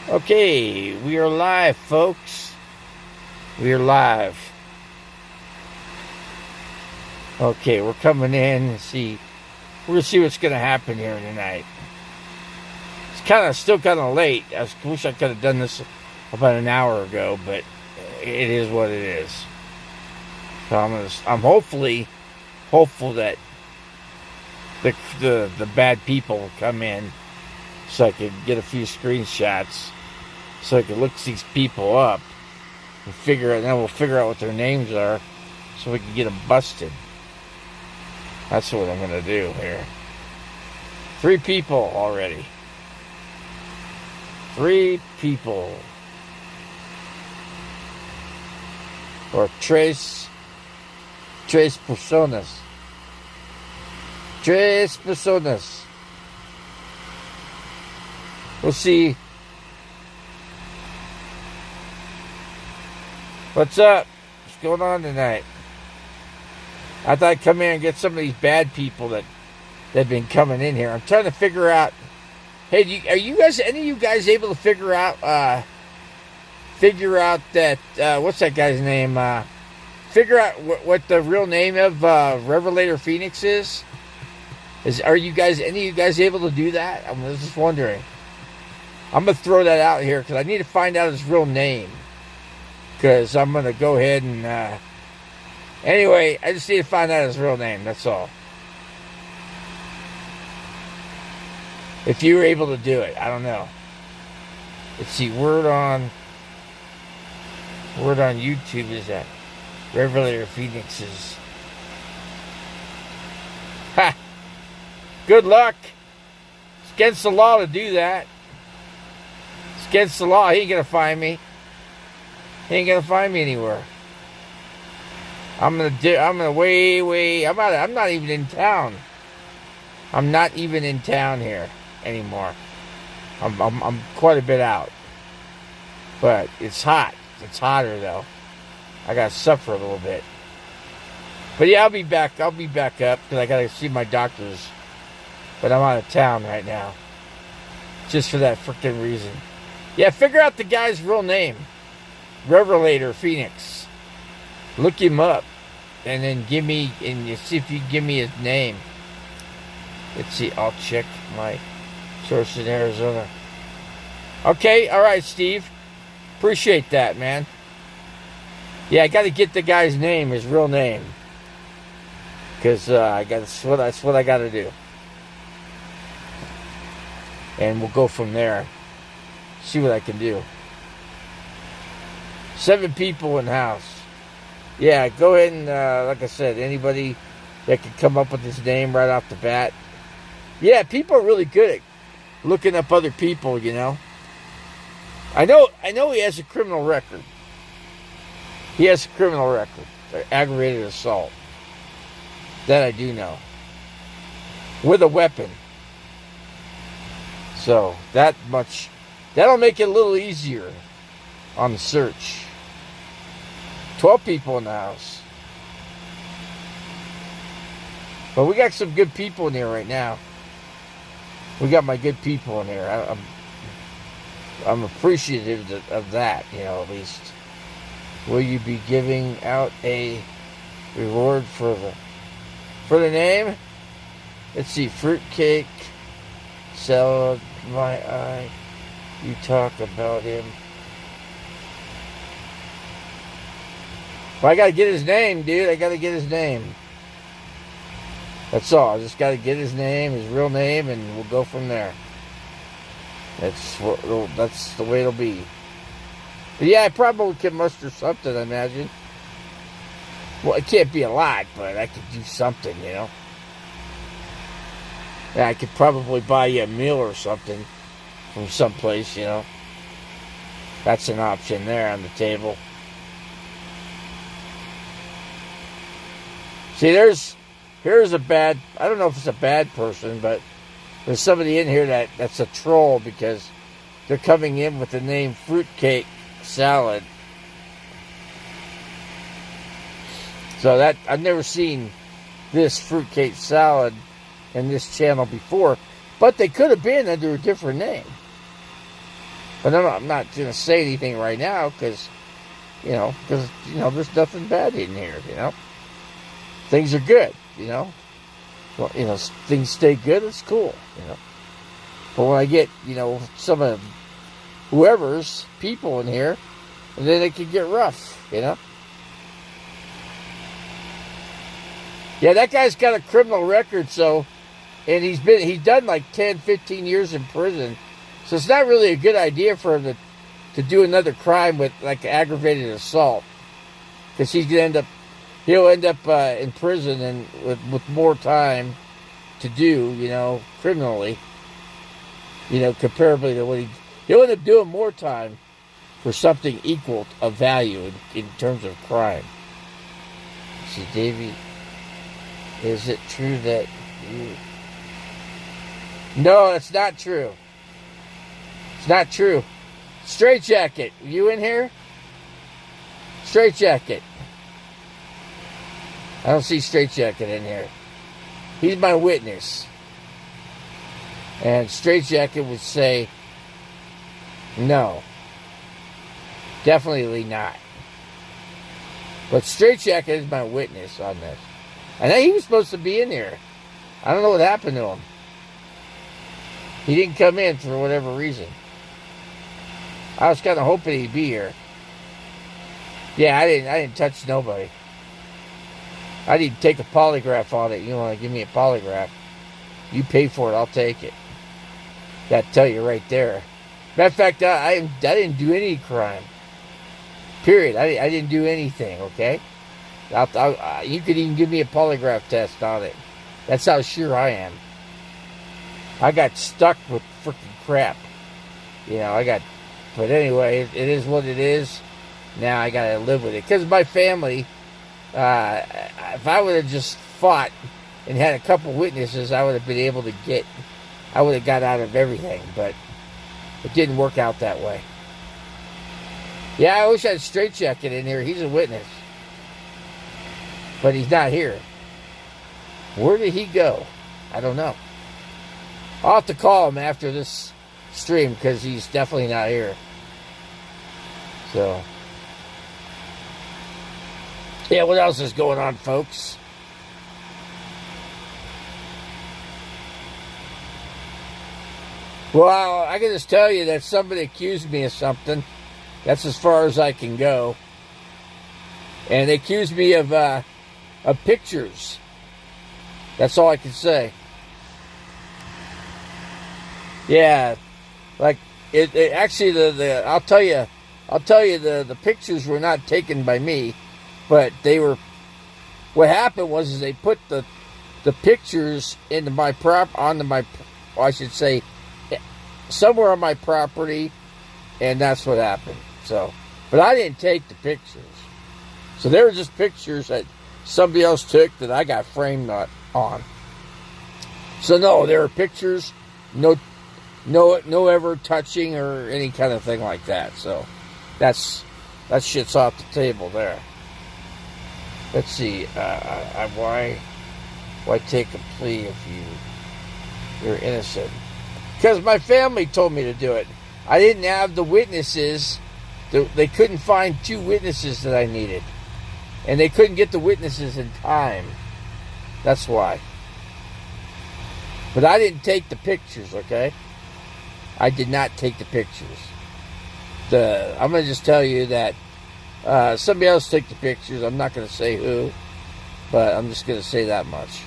Okay, we are live, folks. We are live. Okay, we're coming in and see. We're gonna see what's gonna happen here tonight. It's still kind of late. I wish I could have done this about an hour ago, but it is what it is. So I'm hopeful that the bad people will come in, so I could get a few screenshots, so I could look these people up and then we'll figure out what their names are, so we can get them busted. That's what I'm gonna do here. 3 people already. 3 people. Or tres personas. 3 personas. We'll see. What's up? What's going on tonight? I thought I'd come in and get some of these bad people that have been coming in here. I'm trying to figure out. Hey, are you guys? Any of you guys able to figure out that? What's that guy's name? Figure out what the real name of Revelator Phoenix is. Are you guys? Any of you guys able to do that? I was just wondering. I'm gonna throw that out here because I need to find out his real name. Because I'm gonna go ahead and. Anyway, I just need to find out his real name. That's all. If you were able to do it, I don't know. Let's see. Word on YouTube is that Revelator Phoenix's. Ha! Good luck. It's against the law to do that. It's against the law. He ain't gonna find me. He ain't gonna find me anywhere. I'm not even in town. I'm not even in town here anymore. I'm quite a bit out. But it's hot. It's hotter though. I gotta suffer a little bit. But yeah, I'll be back up because I gotta see my doctors. But I'm out of town right now. Just for that freaking reason. Yeah, figure out the guy's real name. Revelator Phoenix. Look him up. And then see if you can give me his name. Let's see, I'll check my source in Arizona. Okay, alright, Steve. Appreciate that, man. Yeah, I gotta get the guy's name, his real name. Because that's what I gotta do. And we'll go from there. See what I can do. 7 people in the house. Yeah, go ahead and, like I said, anybody that can come up with his name right off the bat. Yeah, people are really good at looking up other people, you know. I know he has a criminal record. He has a criminal record. Aggravated assault. That I do know. With a weapon. So, that'll make it a little easier on the search. 12 people in the house. But we got some good people in here right now. We got my good people in here. I'm appreciative of that, you know, at least. Will you be giving out a reward for the name? Let's see, fruitcake, salad, my eye. You talk about him. Well, I gotta get his name, dude. I gotta get his name. That's all. I just gotta get his name, his real name, and we'll go from there. That's the way it'll be. But yeah, I probably can muster something, I imagine. Well, it can't be a lot, but I could do something, you know. Yeah, I could probably buy you a meal or something from someplace, you know. That's an option there on the table. See, here's a bad, I don't know if it's a bad person, but there's somebody in here that's a troll because they're coming in with the name Fruitcake Salad. So that, I've never seen this Fruitcake Salad in this channel before, but they could have been under a different name. But I'm not going to say anything right now because there's nothing bad in here, Things are good, Well, things stay good, it's cool, But when I get, some of whoever's people in here, and then it can get rough, Yeah, that guy's got a criminal record, and he's done like 10, 15 years in prison. So it's not really a good idea for him to do another crime with like aggravated assault, because he'll end up in prison and with more time to do, criminally, comparably to he'll end up doing more time for something equal of value in terms of crime. See, Davy, is it true that you... No, it's not true. It's not true. Straight Jacket, you in here? Straight Jacket. I don't see Straight Jacket in here. He's my witness. And Straight Jacket would say, no. Definitely not. But Straight Jacket is my witness on this. I know he was supposed to be in here. I don't know what happened to him. He didn't come in for whatever reason. I was kind of hoping he'd be here. Yeah, I didn't touch nobody. I didn't take a polygraph on it. You want to give me a polygraph? You pay for it, I'll take it. That tell you right there. Matter of fact, I didn't do any crime. Period. I didn't do anything. Okay. You could even give me a polygraph test on it. That's how sure I am. I got stuck with freaking crap. But anyway, it is what it is. Now I gotta live with it. Because my family, if I would have just fought and had a couple witnesses, I would have been able to I would have got out of everything. But it didn't work out that way. Yeah, I wish I had Straight Jacket in here. He's a witness. But he's not here. Where did he go? I don't know. I'll have to call him after this stream because he's definitely not here. So, yeah, what else is going on, folks? Well, I can just tell you that somebody accused me of something. That's as far as I can go. And they accused me of pictures. That's all I can say. Yeah, like it actually I'll tell you the pictures were not taken by me, but they were. What happened was they put the pictures into my I should say, somewhere on my property, and that's what happened. So, but I didn't take the pictures. So they were just pictures that somebody else took that I got framed on. So no, there are pictures, no ever touching or any kind of thing like that. So that shit's off the table there. Let's see. Why take a plea if you're innocent? Because my family told me to do it. I didn't have the witnesses. They couldn't find 2 witnesses that I needed. And they couldn't get the witnesses in time. That's why. But I didn't take the pictures, okay? I did not take the pictures. I'm going to just tell you that somebody else took the pictures. I'm not going to say who, but I'm just going to say that much.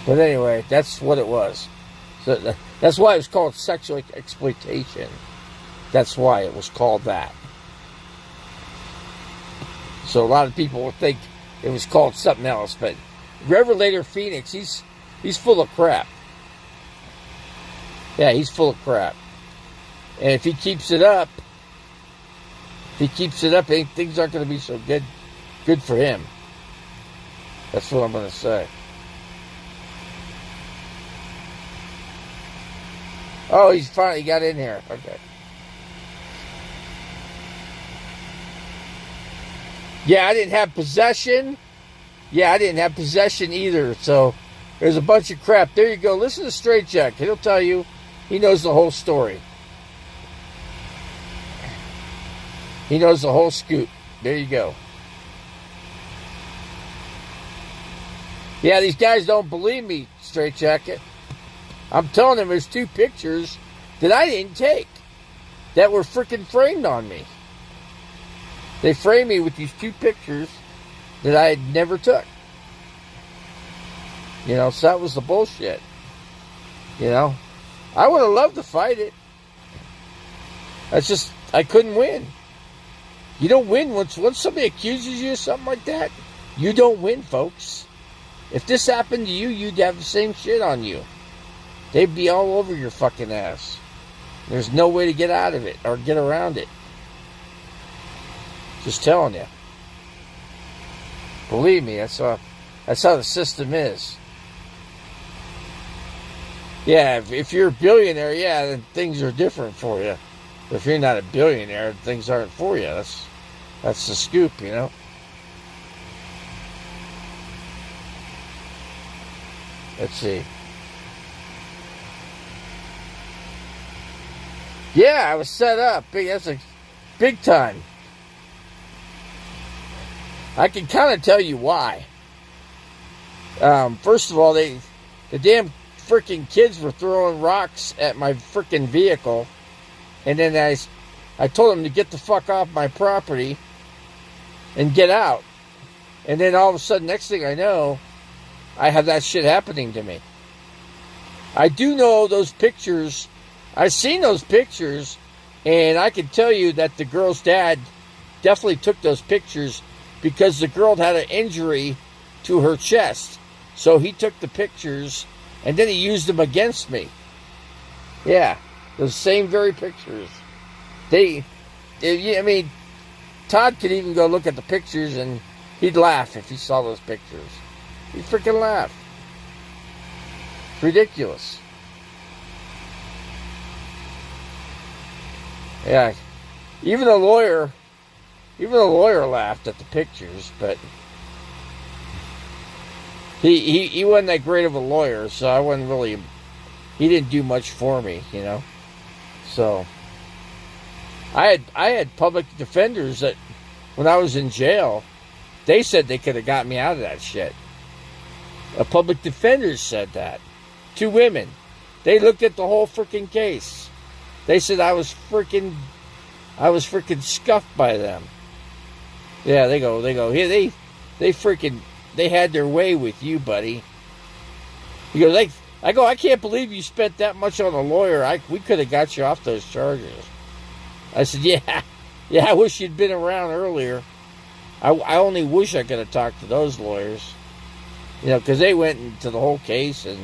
But anyway, that's what it was. So that's why it was called sexual exploitation. That's why it was called that. So a lot of people would think it was called something else, but Revelator Phoenix, he's full of crap. Yeah, he's full of crap. And if he keeps it up, things aren't going to be so good for him. That's what I'm going to say. Oh, he's finally got in here. Okay. Yeah, I didn't have possession. Yeah, I didn't have possession either. So there's a bunch of crap. There you go. Listen to Straight Jack. He'll tell you. He knows the whole story. He knows the whole scoop. There you go. Yeah, these guys don't believe me, Straight Jacket. I'm telling them there's 2 pictures that I didn't take that were freaking framed on me. They framed me with these 2 pictures that I had never took. You know, so that was the bullshit. You know, I would have loved to fight it. That's just, I couldn't win. You don't win once somebody accuses you of something like that. You don't win, folks. If this happened to you, you'd have the same shit on you. They'd be all over your fucking ass. There's no way to get out of it or get around it. Just telling you. Believe me, that's how the system is. Yeah, if you're a billionaire, yeah, then things are different for you. But if you're not a billionaire, things aren't for you. That's the scoop, you know. Let's see. Yeah, I was set up. That's a big time. I can kind of tell you why. First of all, the damn freaking kids were throwing rocks at my freaking vehicle, and then I told them to get the fuck off my property and get out. And then all of a sudden, next thing I know, I have that shit happening to me. I do know those pictures. I've seen those pictures, and I can tell you that the girl's dad definitely took those pictures because the girl had an injury to her chest. So he took the pictures, and then he used them against me. Yeah, those same very pictures. I mean, Todd could even go look at the pictures, and he'd laugh if he saw those pictures. He'd freaking laugh. It's ridiculous. Yeah, even the lawyer laughed at the pictures, but he wasn't that great of a lawyer, so I wasn't really. He didn't do much for me, you know. So I had public defenders that when I was in jail, they said they could have got me out of that shit. A public defender said that. 2 women. They looked at the whole freaking case. They said I was freaking scuffed by them. Yeah, they go. Here they had their way with you, buddy. He goes, I can't believe you spent that much on a lawyer. We could have got you off those charges. I said, yeah, I wish you'd been around earlier. I only wish I could have talked to those lawyers. You know, because they went into the whole case and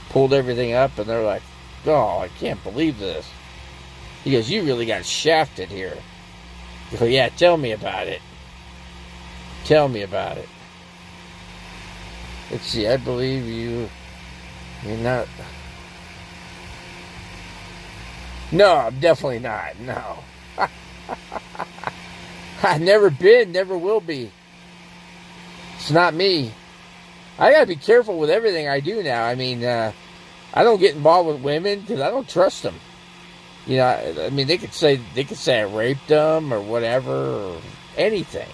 pulled everything up, and they're like, oh, I can't believe this. He goes, you really got shafted here. I go, yeah, tell me about it. Tell me about it. Let's see, I believe you're not. No, I'm definitely not. No. I've never been, never will be. It's not me. I gotta be careful with everything I do now. I mean, I don't get involved with women because I don't trust them. You know, I mean, they could say I raped them or whatever or anything.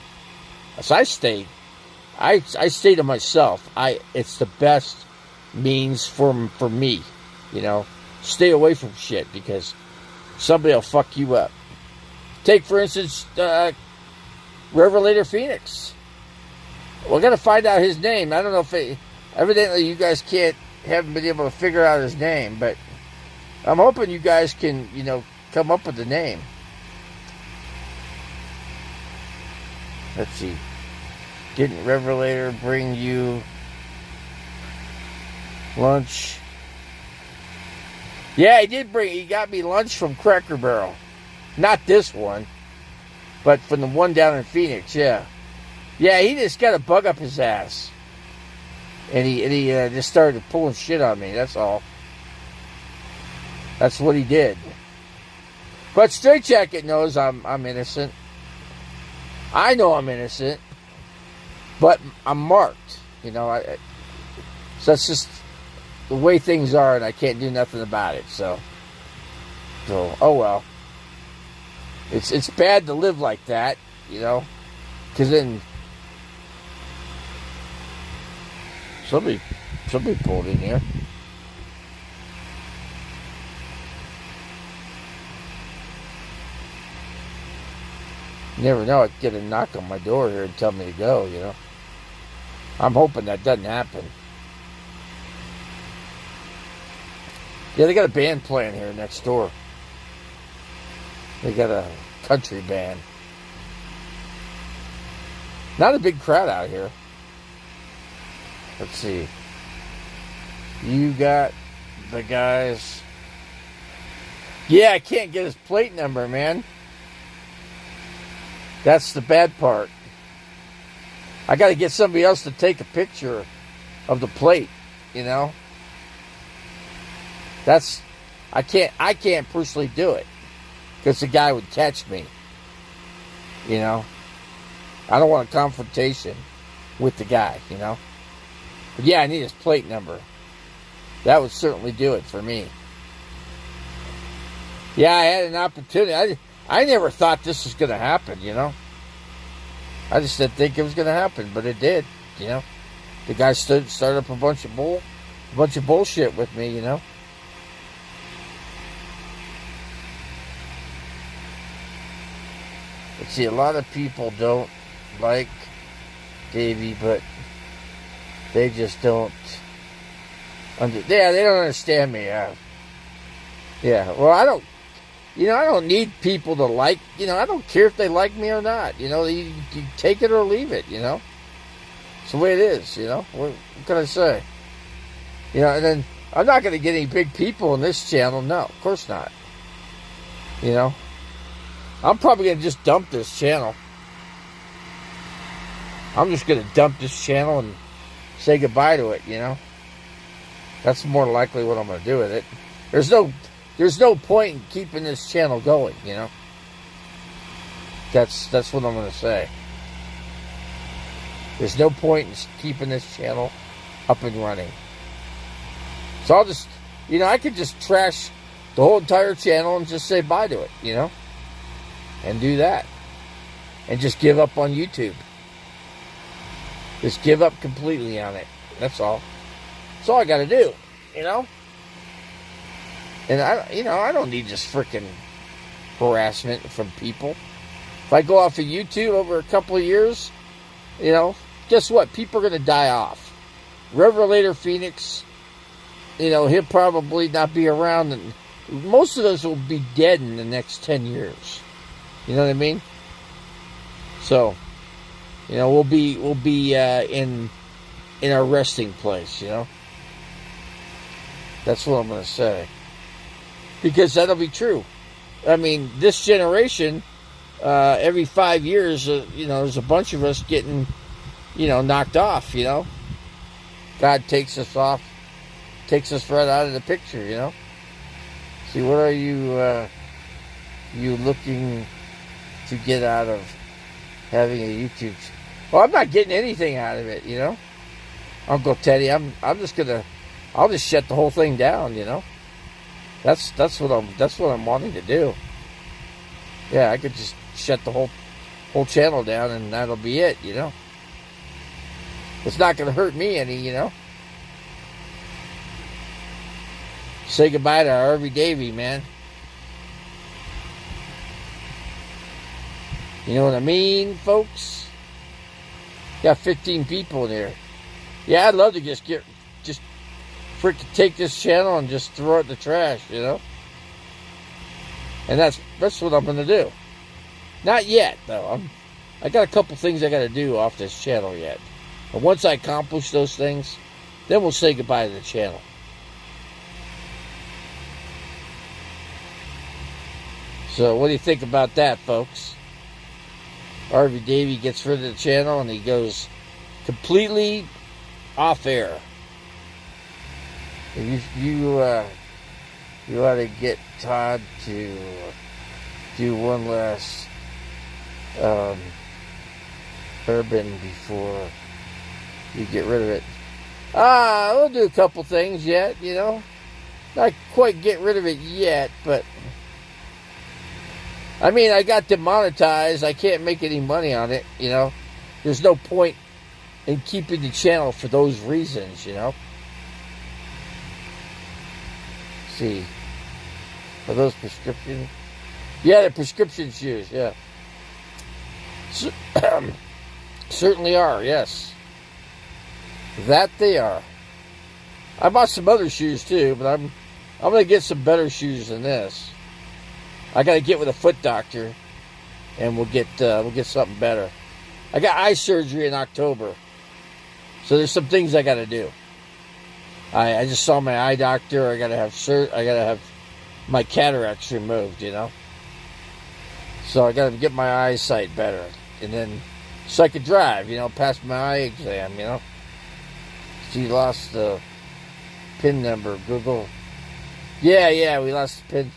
So I stay to myself. It's the best means for me. You know, stay away from shit because somebody will fuck you up. Take for instance, Revelator Phoenix. We're gonna find out his name. I don't know if evidently you guys haven't been able to figure out his name, but I'm hoping you guys can, you know, come up with the name. Let's see. Didn't Revelator bring you lunch? Yeah, he got me lunch from Cracker Barrel. Not this one, but from the one down in Phoenix, yeah. Yeah, he just got a bug up his ass. And he just started pulling shit on me, that's all. That's what he did. But Straight Jacket knows I'm innocent. I know I'm innocent. But I'm marked, you know. So that's just the way things are, and I can't do nothing about it, so oh well. It's bad to live like that, you know, because then somebody pulled in here. You never know, I'd get a knock on my door here and tell me to go, you know. I'm hoping that doesn't happen. Yeah, they got a band playing here next door. They got a country band. Not a big crowd out here. Let's see. You got the guys. Yeah, I can't get his plate number, man. That's the bad part. I got to get somebody else to take a picture of the plate, you know. I can't personally do it because the guy would catch me, you know. I don't want a confrontation with the guy, you know. But yeah, I need his plate number. That would certainly do it for me. Yeah, I had an opportunity. I never thought this was going to happen, you know. I just didn't think it was going to happen, but it did, you know. The guy started up a bunch of bullshit with me, you know. Let's see, a lot of people don't like Davy, but they just don't. They don't understand me. Yeah. Well, I don't. You know, I don't need people to like. You know, I don't care if they like me or not. You know, you take it or leave it. You know, it's the way it is. You know, what can I say? You know, and then I'm not going to get any big people on this channel. No, of course not. You know, I'm probably going to just dump this channel. I'm just going to dump this channel and say goodbye to it. You know, that's more likely what I'm going to do with it. There's no point in keeping this channel going, you know. That's what I'm going to say. There's no point in keeping this channel up and running. So I'll just, you know, I could just trash the whole entire channel and just say bye to it, you know. And do that. And just give up on YouTube. Just give up completely on it. That's all. That's all I got to do, you know. And I don't need this freaking harassment from people. If I go off of YouTube over a couple of years, you know, guess what? People are going to die off. Revelator Phoenix, you know, he'll probably not be around, and most of those will be dead in the next 10 years. You know what I mean? So, you know, we'll be in our resting place. You know, that's what I'm going to say. Because that'll be true. I mean, this generation, every 5 years, you know, there's a bunch of us getting, you know, knocked off, you know. God takes us off, takes us right out of the picture, you know. See, what are you looking to get out of having a YouTube? Well, I'm not getting anything out of it, you know. Uncle Teddy, I'll just shut the whole thing down, you know. That's what I'm wanting to do. Yeah, I could just shut the whole channel down and that'll be it, you know. It's not going to hurt me any, you know. Say goodbye to RV Davy, man. You know what I mean, folks? Got 15 people in here. Yeah, I'd love to just freaking take this channel and just throw it in the trash, you know? And that's what I'm going to do. Not yet, though. I got a couple things I got to do off this channel yet. And once I accomplish those things, then we'll say goodbye to the channel. So what do you think about that, folks? RV Davy gets rid of the channel and he goes completely off air. You ought to get Todd to do one last urban before you get rid of it. We'll do a couple things yet, you know. Not quite get rid of it yet, but I mean, I got demonetized. I can't make any money on it, you know. There's no point in keeping the channel for those reasons, you know. Let's see. Are those prescription? Yeah, the prescription shoes, yeah. Certainly are, yes. That they are. I bought some other shoes too, but I'm gonna get some better shoes than this. I gotta get with a foot doctor, and we'll get something better. I got eye surgery in October, so there's some things I gotta do. I just saw my eye doctor. I gotta have my cataracts removed, you know. So I gotta get my eyesight better, and then so I could drive, you know, pass my eye exam, you know. She lost the PIN number, Google. Yeah, we lost the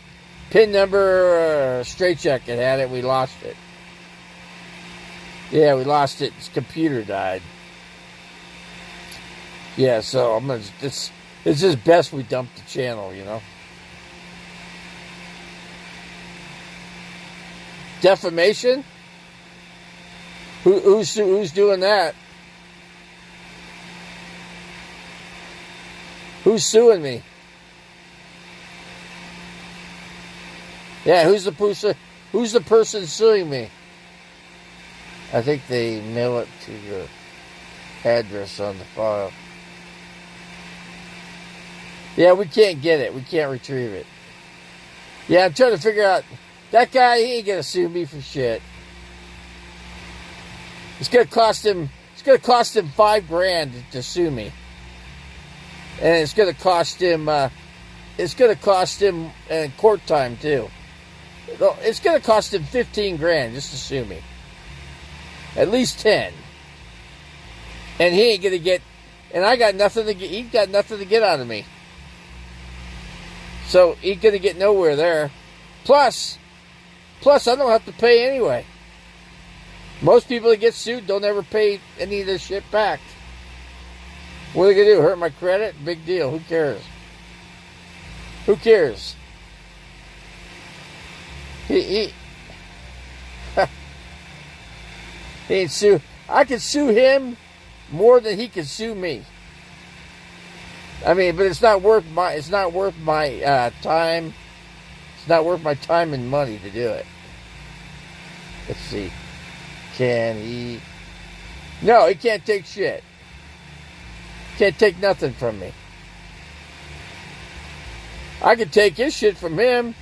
PIN number. Straight check it had it. We lost it. Yeah, we lost it. His computer died. Yeah, so I'm gonna. It's just best we dump the channel, you know. Defamation? Who's doing that? Who's suing me? Yeah, who's the person suing me? I think they mail it to your address on the file. Yeah, we can't get it. We can't retrieve it. Yeah, I'm trying to figure out. That guy, he ain't gonna sue me for shit. It's gonna cost him $5,000 to sue me. And it's gonna cost him court time too. It's gonna cost him $15,000 just to sue me. At least 10. And he ain't gonna get, and I got nothing to get, he's got nothing to get out of me. So he's gonna get nowhere there. Plus I don't have to pay anyway. Most people that get sued don't ever pay any of their shit back. What are they gonna do? Hurt my credit? Big deal. Who cares? Who cares? He ain't sue. I could sue him more than he could sue me. I mean, but it's not worth my time. It's not worth my time and money to do it. Let's see. Can he? No, he can't take shit. Can't take nothing from me. I could take his shit from him,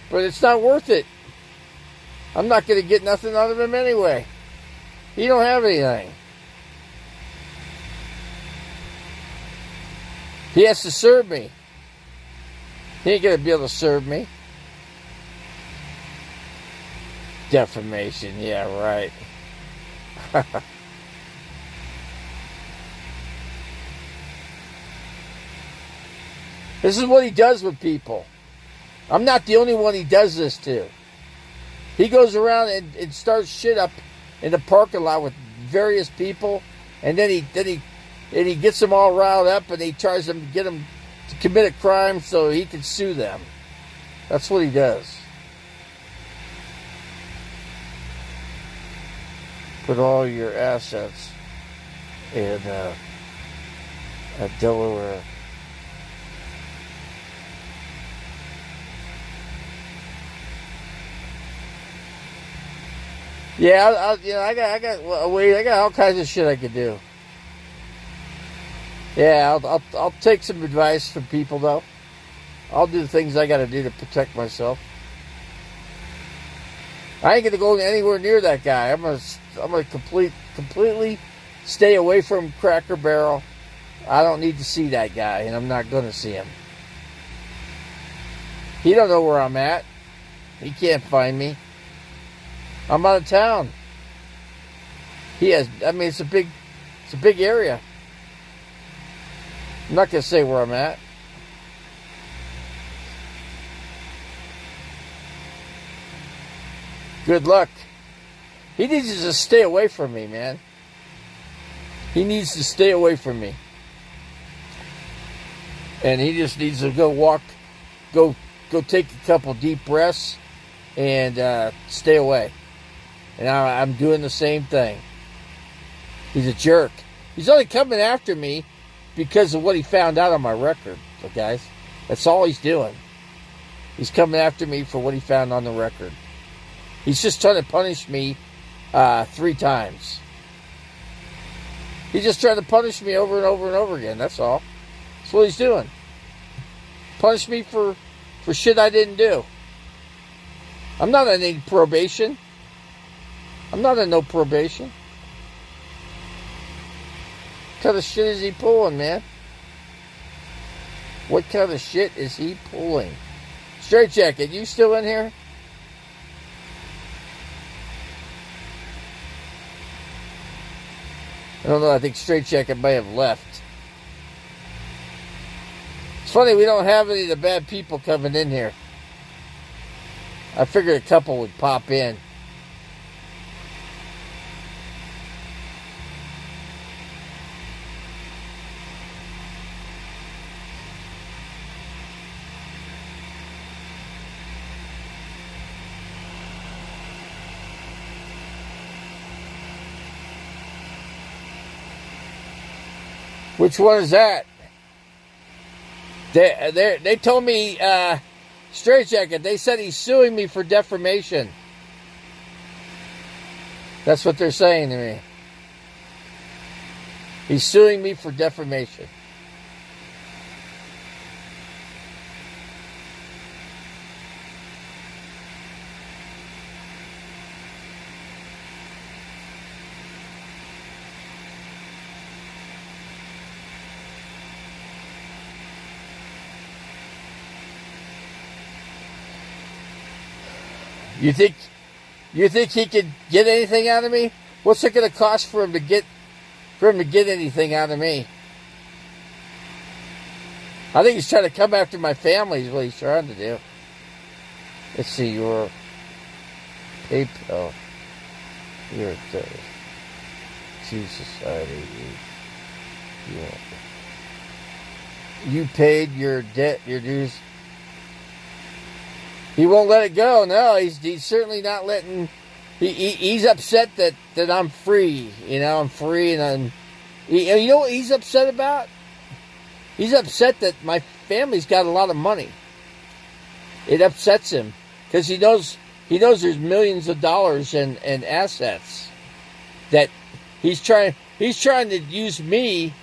but it's not worth it. I'm not going to get nothing out of him anyway. He don't have anything. He has to serve me. He ain't going to be able to serve me. Defamation, yeah, right. This is what he does with people. I'm not the only one he does this to. He goes around and starts shit up in the parking lot with various people, and then he gets them all riled up, and he tries to get them to commit a crime so he can sue them. That's what he does. Put all your assets in Delaware. Yeah, I got all kinds of shit I could do. Yeah, I'll take some advice from people though. I'll do the things I got to do to protect myself. I ain't gonna go anywhere near that guy. I'm gonna completely stay away from Cracker Barrel. I don't need to see that guy, and I'm not gonna see him. He don't know where I'm at. He can't find me. I'm out of town. He has. I mean, it's a big area. I'm not gonna say where I'm at. Good luck. He needs to just stay away from me, man. He needs to stay away from me. And he just needs to go take a couple deep breaths and stay away. And I'm doing the same thing. He's a jerk. He's only coming after me because of what he found out on my record, guys. That's all he's doing. He's coming after me for what he found on the record. He's just trying to punish me 3 times. He's just trying to punish me over and over and over again. That's all. That's what he's doing. Punish me for shit I didn't do. I'm not on any probation. I'm not on no probation. What kind of shit is he pulling, man? What kind of shit is he pulling? Straight Jacket, you still in here? I don't know. I think Straight Jacket may have left. It's funny we don't have any of the bad people coming in here. I figured a couple would pop in. Which one is that? They told me, Straight Jacket, they said he's suing me for defamation. That's what they're saying to me. He's suing me for defamation. You think he could get anything out of me? What's it going to cost for him to get anything out of me? I think he's trying to come after my family is what he's trying to do. Let's see, your PayPal. Your to society. You paid your debt, your dues. He won't let it go. No, he's certainly not letting. He's upset that I'm free. You know, I'm free, and you know what he's upset about? He's upset that my family's got a lot of money. It upsets him because he knows there's millions of dollars in assets that he's trying to use me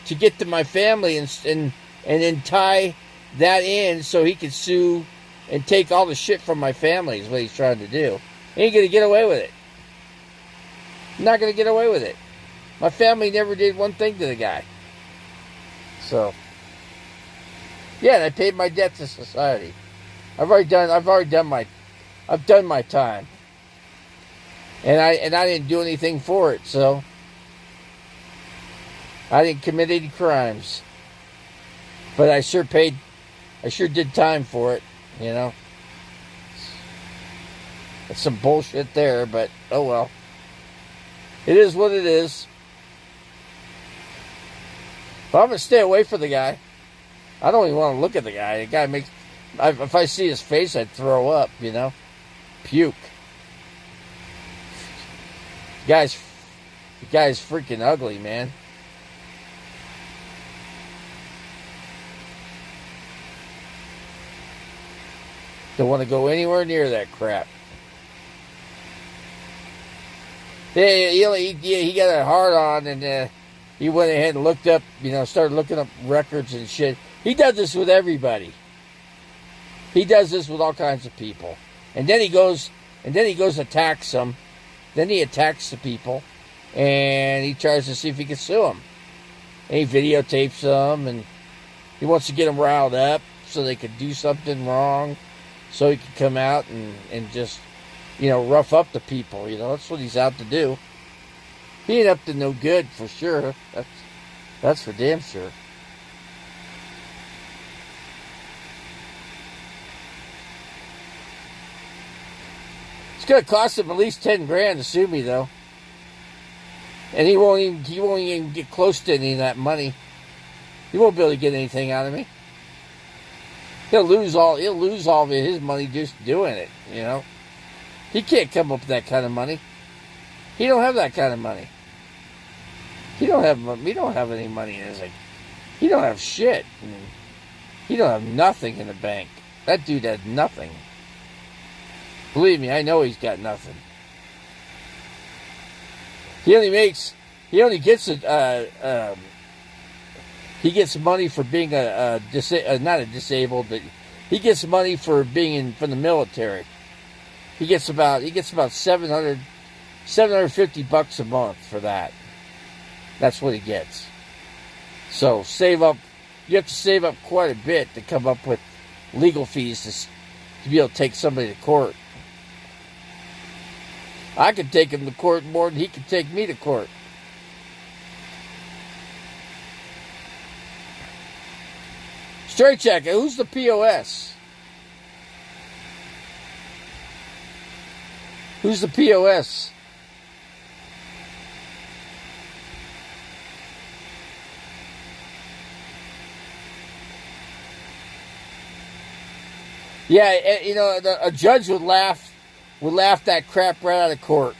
to get to my family and then tie that in so he can sue and take all the shit from my family is what he's trying to do. He ain't going to get away with it. I'm not going to get away with it. My family never did one thing to the guy. So, yeah, and I paid my debt to society. I've done my time. And I didn't do anything for it, so I didn't commit any crimes. But I sure did time for it. You know, it's some bullshit there, but oh well. It is what it is. But I'm gonna stay away from the guy. I don't even want to look at the guy. The guy makes. If I see his face, I'd throw up. You know, puke. The guy's freaking ugly, man. Don't want to go anywhere near that crap. Yeah, he got a hard on, and he went ahead and looked up, started looking up records and shit. He does this with everybody. He does this with all kinds of people, and then he goes attacks them. Then he attacks the people, and he tries to see if he can sue them. And he videotapes them, and he wants to get them riled up so they could do something wrong. So he could come out and just, rough up the people. That's what he's out to do. He ain't up to no good for sure. That's for damn sure. It's gonna cost him at least $10,000 to sue me though. And he won't even get close to any of that money. He won't be able to get anything out of me. He'll lose all of his money just doing it, He can't come up with that kind of money. He don't have that kind of money. He don't have any money in his, like, he don't have shit. I mean, he don't have nothing in the bank. That dude has nothing. Believe me, I know he's got nothing. He only gets he gets money for being not a disabled, but he gets money for being from the military. He gets about $750 a month for that. That's what he gets. So you have to save up quite a bit to come up with legal fees to be able to take somebody to court. I could take him to court more than he could take me to court. Straight check. Who's the POS? Who's the POS? Yeah, you know, a judge would laugh that crap right out of court.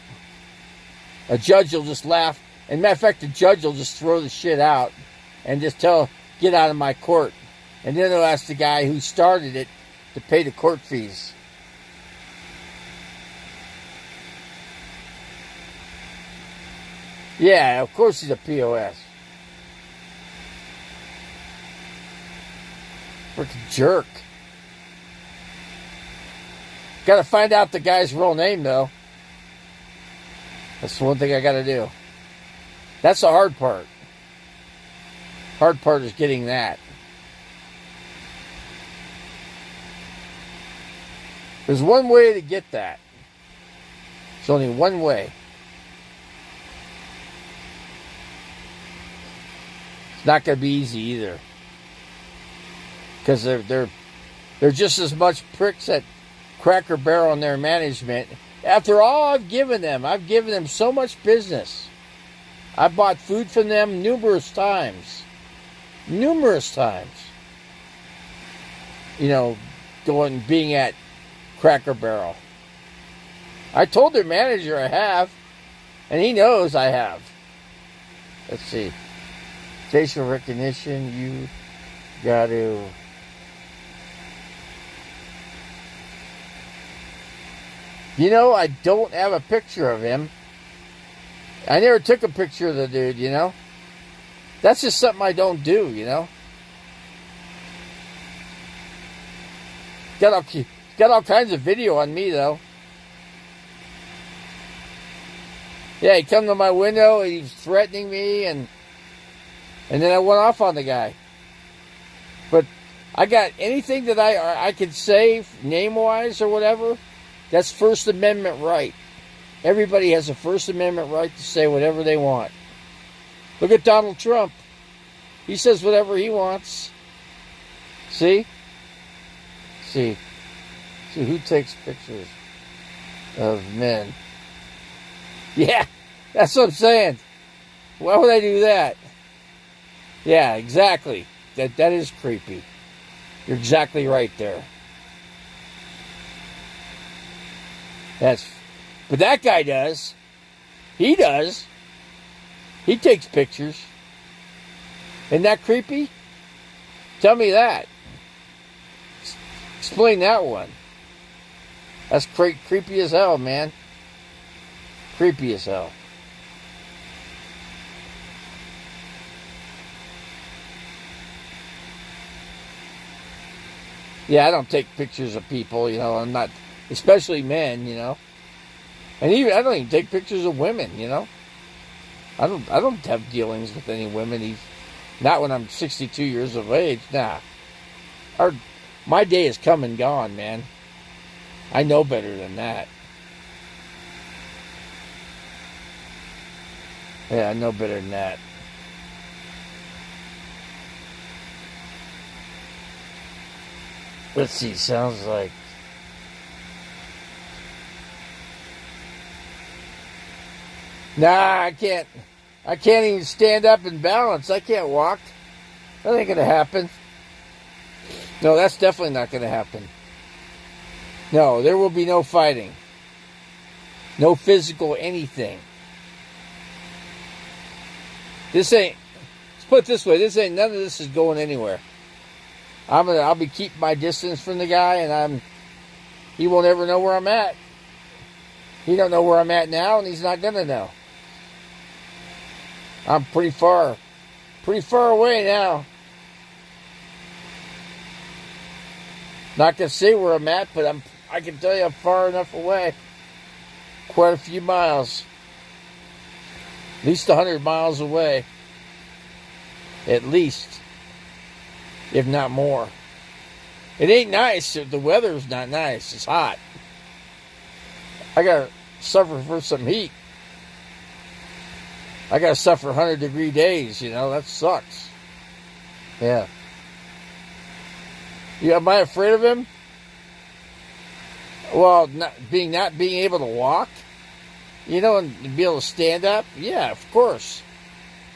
A judge will just laugh. And matter of fact, the judge will just throw the shit out and just get out of my court. And then they'll ask the guy who started it to pay the court fees. Yeah, of course he's a POS. Freaking jerk. Got to find out the guy's real name, though. That's the one thing I got to do. That's the hard part. Hard part is getting that. There's one way to get that. There's only one way. It's not going to be easy either. Because they're just as much pricks at Cracker Barrel and their management. After all I've given them so much business. I bought food from them numerous times. Numerous times. You know, being at Cracker Barrel. I told their manager I have, and he knows I have. Let's see. Facial recognition, you got to... You know, I don't have a picture of him. I never took a picture of the dude, you know. That's just something I don't do, you know. Got all kinds of video on me, though. Yeah, he come to my window, and he was threatening me, and then I went off on the guy. But I got anything that I could say, name-wise or whatever, that's First Amendment right. Everybody has a First Amendment right to say whatever they want. Look at Donald Trump. He says whatever he wants. See? See who takes pictures of men. Yeah, that's what I'm saying. Why would I do that? Yeah, exactly. That is creepy. You're exactly right there. But that guy does. He does. He takes pictures. Isn't that creepy? Tell me that. Explain that one. That's creepy as hell, man. Creepy as hell. Yeah, I don't take pictures of people, you know. I'm not, especially men, you know. And I don't even take pictures of women, you know. I don't have dealings with any women. Not when I'm 62 years of age. Nah. My day is come and gone, man. I know better than that. Yeah, I know better than that. Let's see, sounds like... Nah, I can't even stand up and balance. I can't walk. That ain't gonna happen. No, that's definitely not gonna happen. No, there will be no fighting. No physical anything. This ain't, let's put it this way, none of this is going anywhere. I'll be keeping my distance from the guy, and he won't ever know where I'm at. He don't know where I'm at now, and he's not gonna know. I'm pretty far away now. Not gonna say where I'm at, but I can tell you I'm far enough away. Quite a few miles. At least 100 miles away. At least. If not more. It ain't nice. The weather's not nice. It's hot. I gotta suffer for some heat. I gotta suffer 100-degree days, that sucks. Yeah. Am I afraid of him? Well, not being able to walk, and be able to stand up. Yeah, of course.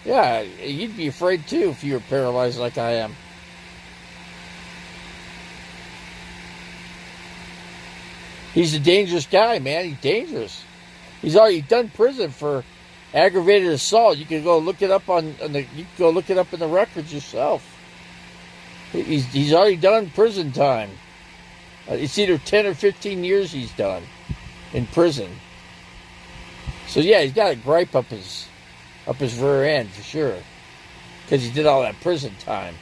Yeah, you'd be afraid too if you were paralyzed like I am. He's a dangerous guy, man. He's dangerous. He's already done prison for aggravated assault. You can go look it up you can go look it up in the records yourself. He's already done prison time. It's either 10 or 15 years he's done in prison. So yeah, he's got a gripe up his rear end for sure, because he did all that prison time.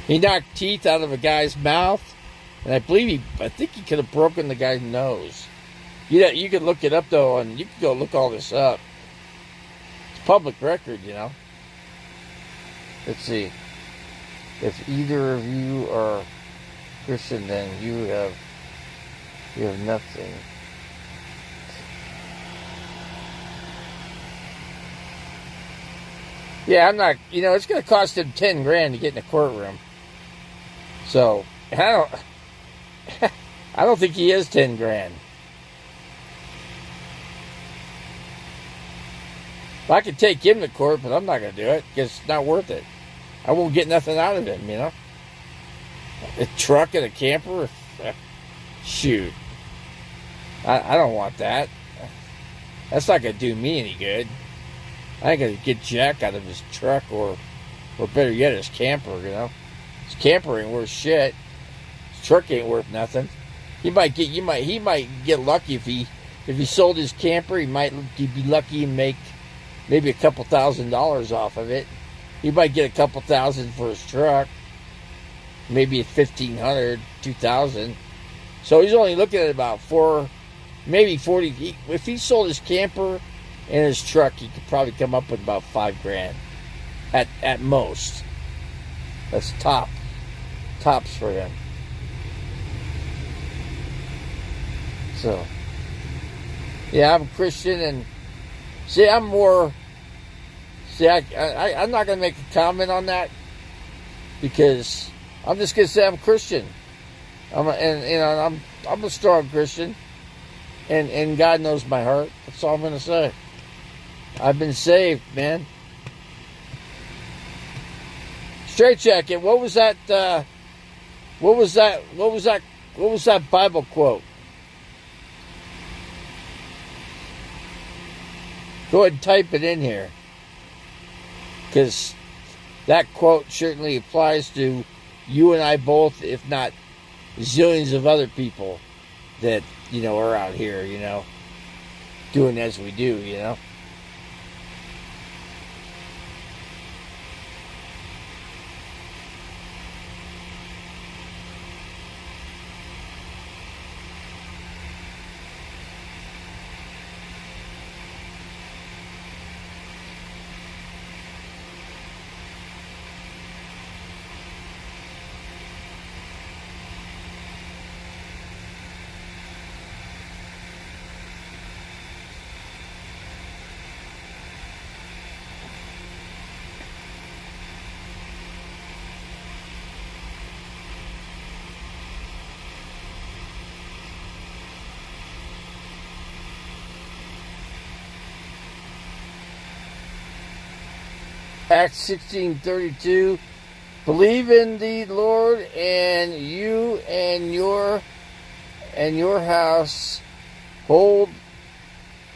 He knocked teeth out of a guy's mouth, and I think he could have broken the guy's nose. You could look it up though, and you could go look all this up. It's public record, Let's see. If either of you are Christian, then you have nothing. Yeah, I'm not. It's going to cost him $10,000 to get in the courtroom. So I don't think he is $10,000. I could take him to court, but I'm not going to do it because it's not worth it. I won't get nothing out of him, A truck and a camper? Shoot. I don't want that. That's not going to do me any good. I ain't going to get jack out of his truck or better yet, his camper, His camper ain't worth shit. His truck ain't worth nothing. He might get lucky if he sold his camper. He'd be lucky and make maybe a couple $1,000s off of it. He might get a couple thousand for his truck. Maybe $1,500, $2,000. So he's only looking at about maybe 40. If he sold his camper and his truck, he could probably come up with about $5,000 at most. That's tops for him. So, yeah, I'm a Christian, and see, I'm more. See, I'm not going to make a comment on that because I'm just going to say I'm Christian. I'm a strong Christian, and God knows my heart. That's all I'm going to say. I've been saved, man. Straight jacket. What was that? What was that Bible quote? Go ahead and type it in here, because that quote certainly applies to you and I both, if not zillions of other people that, are out here, doing as we do, Acts 16:32. Believe in the Lord, and you and your house Hold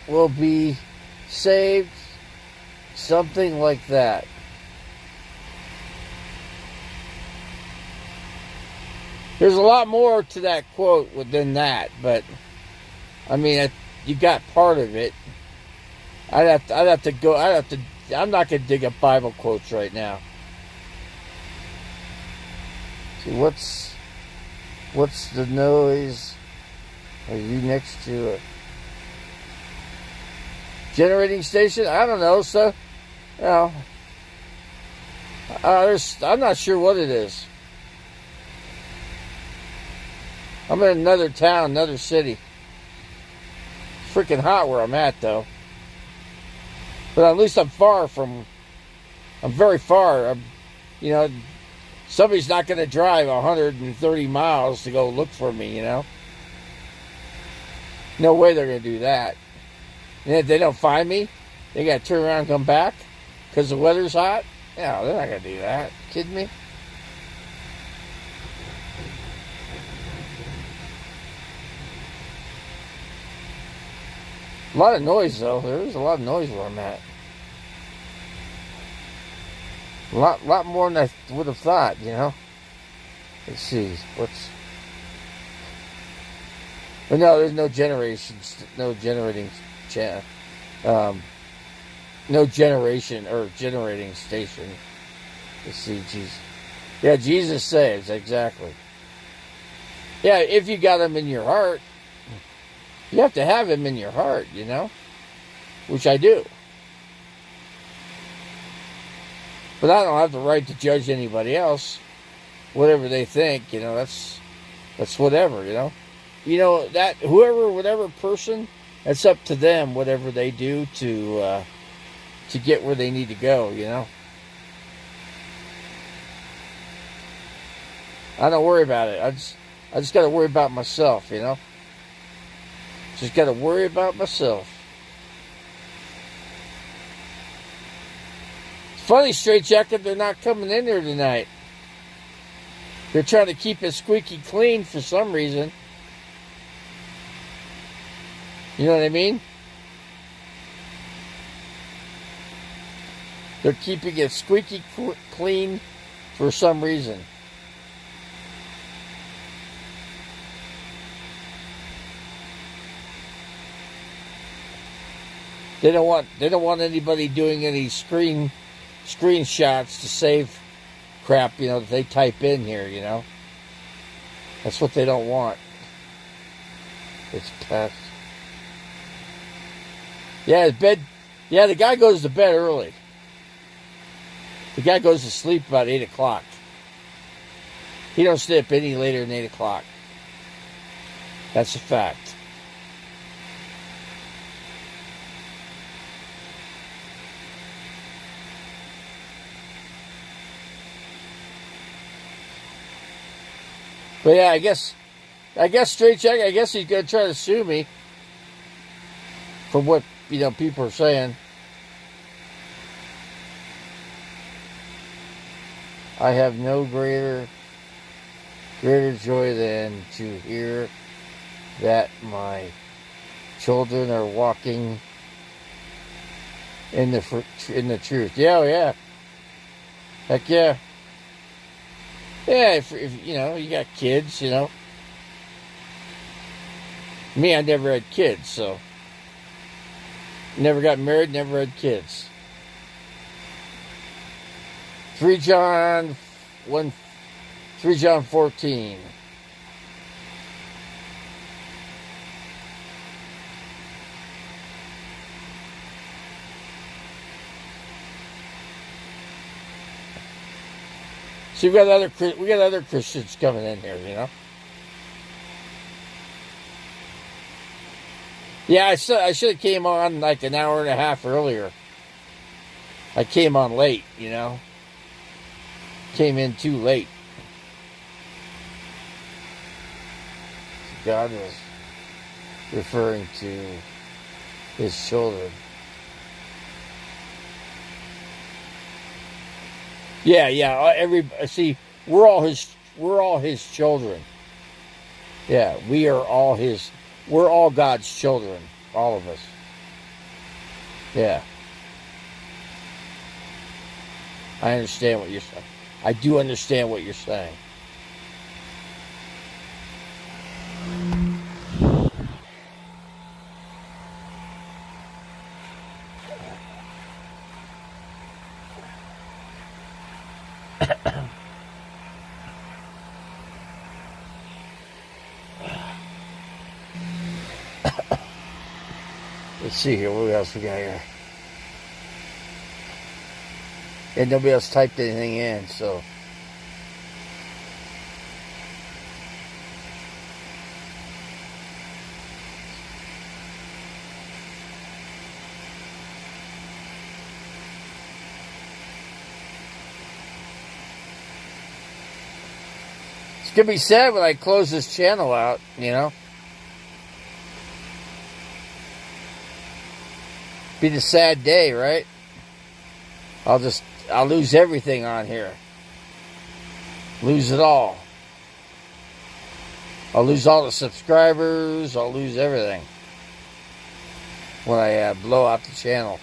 will be saved. Something like that. There's a lot more to that quote than that, but I mean, you got part of it. I'm not gonna dig up Bible quotes right now. See, what's the noise? Are you next to a generating station? I don't know. So, you know, I'm not sure what it is. I'm in another town, another city. It's freaking hot where I'm at, though. But at least I'm very far. Somebody's not going to drive 130 miles to go look for me, you know. No way they're going to do that. And if they don't find me, they got to turn around and come back because the weather's hot. No, they're not going to do that. Kidding me? A lot of noise, though. There is a lot of noise where I'm at. A lot more than I would have thought, you know. Let's see. But no, there's no generating station. Let's see, Jesus. Yeah, Jesus saves, exactly. Yeah, if you got him in your heart. You have to have him in your heart, you know, which I do. But I don't have the right to judge anybody else, whatever they think, you know. That's whatever, you know. You know that whatever person, that's up to them. Whatever they do to get where they need to go, you know. I don't worry about it. I just got to worry about myself, you know. Just got to worry about myself. Funny, Straight Jacket, they're not coming in there tonight. They're trying to keep it squeaky clean for some reason. You know what I mean? They're keeping it squeaky clean for some reason. They don't want anybody doing any screenshots to save crap, you know, that they type in here, you know. That's what they don't want. It's past. Yeah, the guy goes to bed early. The guy goes to sleep about 8 o'clock. He don't stay up any later than 8 o'clock. That's a fact. But yeah, I guess Straight Jacket, I guess he's going to try to sue me for what, you know, people are saying. I have no greater joy than to hear that my children are walking in the truth. Yeah, oh yeah. Heck yeah. Yeah, if you know, you got kids, you know. Me, I never had kids, so. Never got married, never had kids. 3 John 14. See, we got other Christians coming in here, you know. Yeah, I should have came on like an hour and a half earlier. I came on late, you know. Came in too late. God was referring to his children. Yeah. See, we're all his children. Yeah, we are all his We're all God's children. All of us. Yeah. I understand what you're saying. I do understand what you're saying. Let's see here. What else we got here? And nobody else typed anything in, so. It's going to be sad when I close this channel out, you know. Be the sad day, right? I'll lose everything on here. Lose it all. I'll lose all the subscribers. I'll lose everything when I blow out the channel.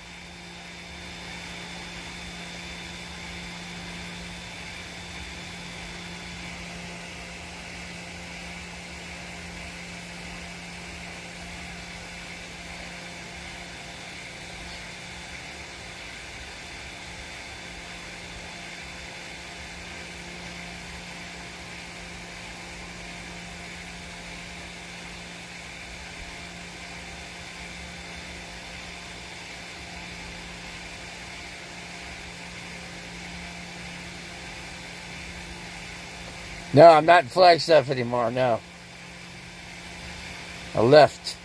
No, I'm not in Flagstaff anymore, no. I left.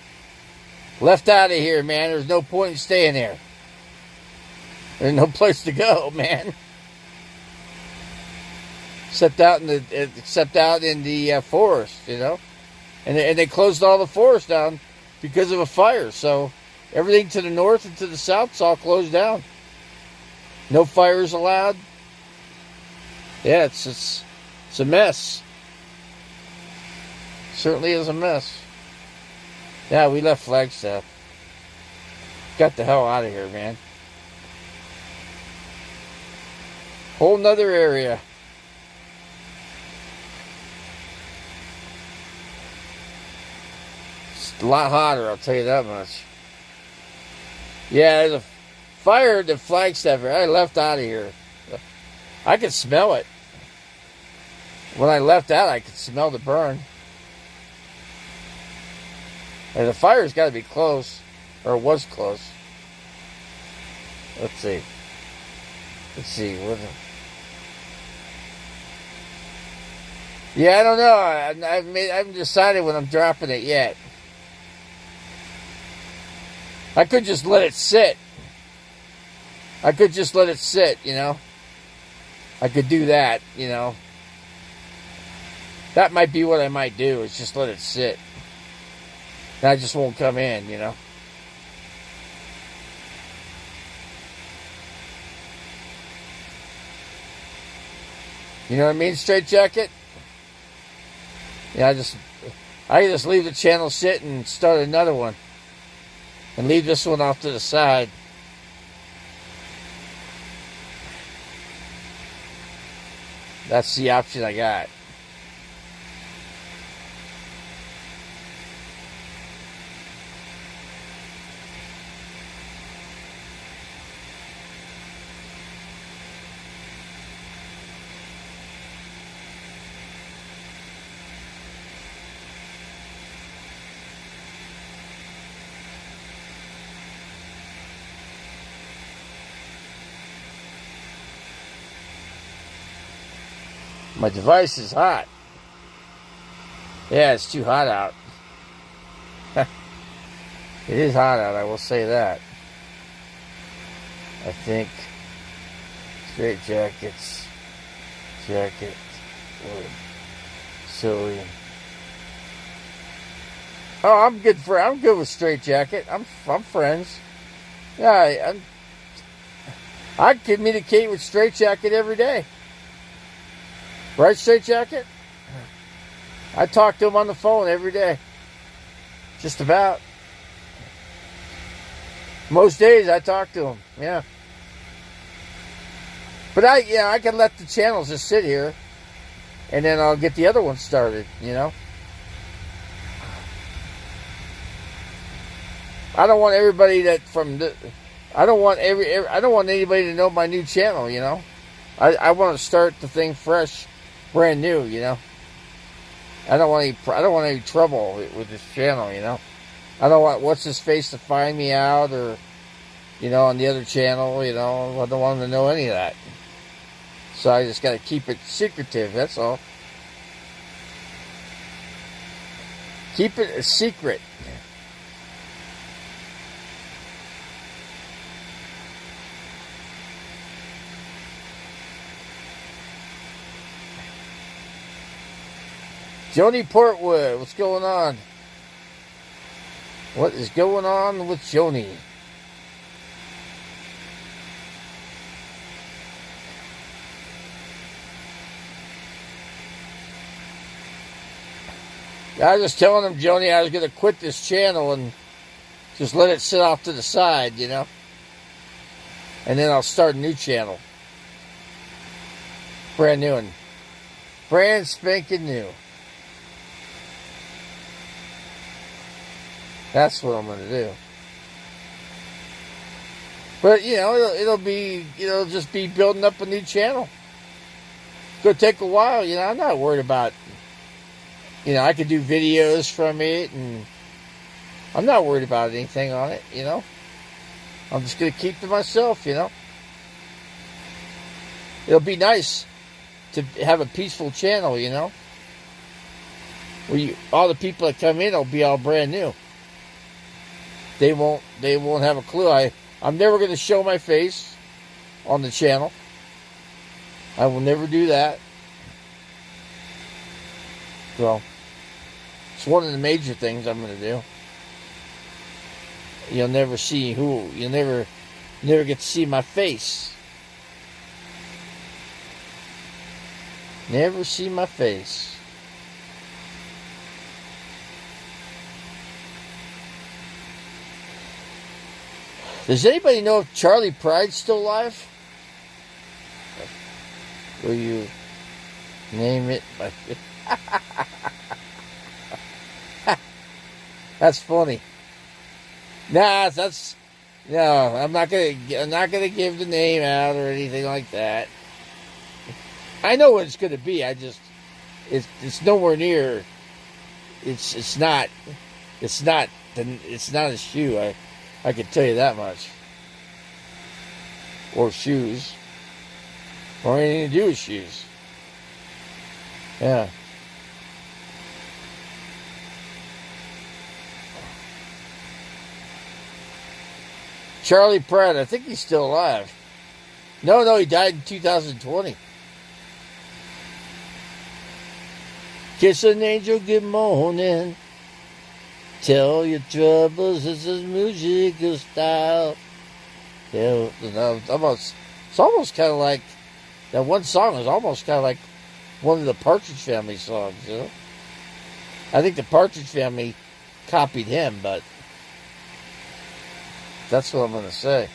Left out of here, man. There's no point in staying there. There's no place to go, man. Except out in the forest, you know. And they closed all the forest down because of a fire. So everything to the north and to the south is all closed down. No fires allowed. Yeah, it's a mess. Certainly is a mess. Yeah, we left Flagstaff. Got the hell out of here, man. Whole nother area. It's a lot hotter, I'll tell you that much. Yeah, there's a fire at the Flagstaff area. I left out of here. I could smell it. When I left out, I could smell the burn. And the fire's got to be close, or it was close. Let's see. Yeah, I don't know. I haven't decided when I'm dropping it yet. I could just let it sit. You know. I could do that, you know. That might be what I might do, is just let it sit. And I just won't come in, you know. You know what I mean, Straight Jacket? Yeah, I can just leave the channel sit and start another one. And leave this one off to the side. That's the option I got. My device is hot. Yeah, it's too hot out. It is hot out, I will say that. I think Straight Jackets, silly. Oh, I'm good with Straight Jacket. I'm friends. Yeah, I communicate with Straight Jacket every day. Right, Straight Jacket? I talk to him on the phone every day. Just about. Most days I talk to him. Yeah. But I can let the channels just sit here, and then I'll get the other one started. I don't want everybody I don't want anybody to know my new channel. I want to start the thing fresh, brand new. I don't want any trouble with this channel. I don't want what's his face to find me out, or on the other channel. I don't want them to know any of that. So I just got to keep it secretive. That's all. Keep it a secret. Joni Portwood, what's going on? What is going on with Joni? I was just telling him, Joni, I was going to quit this channel and just let it sit off to the side, and then I'll start a new channel. Brand new and brand spanking new. That's what I'm going to do. But, it'll be, just be building up a new channel. It's going to take a while, I'm not worried about, I could do videos from it, and I'm not worried about anything on it, I'm just going to keep to myself, It'll be nice to have a peaceful channel, where all the people that come in will be all brand new. They won't have a clue. I'm never going to show my face on the channel. I will never do that. So it's one of the major things I'm going to do. You'll never see you'll never get to see my face. Never see my face. Does anybody know if Charlie Pride's still alive? Will you name it? That's funny. No, I'm not gonna give the name out or anything like that. I know what it's gonna be. It's nowhere near. It's not a shoe. I can tell you that much. Or shoes. Or anything to do with shoes. Yeah. Charlie Pratt, I think he's still alive. No, he died in 2020. Kiss an angel, good morning. Tell your troubles, this is musical style. It's almost kind of like, that one song is almost kind of like one of the Partridge Family songs, I think the Partridge Family copied him, but that's what I'm going to say.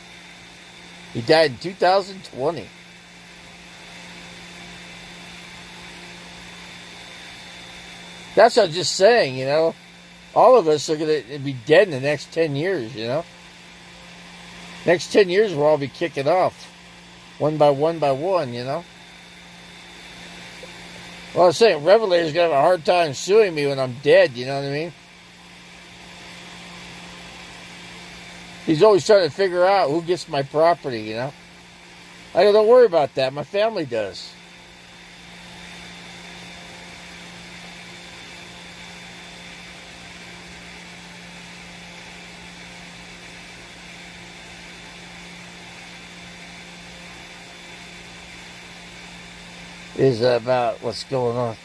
He died in 2020. That's what I'm just saying, all of us are going to be dead in the next 10 years, Next 10 years, we'll all be kicking off. One by one, Well, I'm saying, Revelator's going to have a hard time suing me when I'm dead, you know what I mean? He's always trying to figure out who gets my property, I don't worry about that. My family does. Is about what's going on.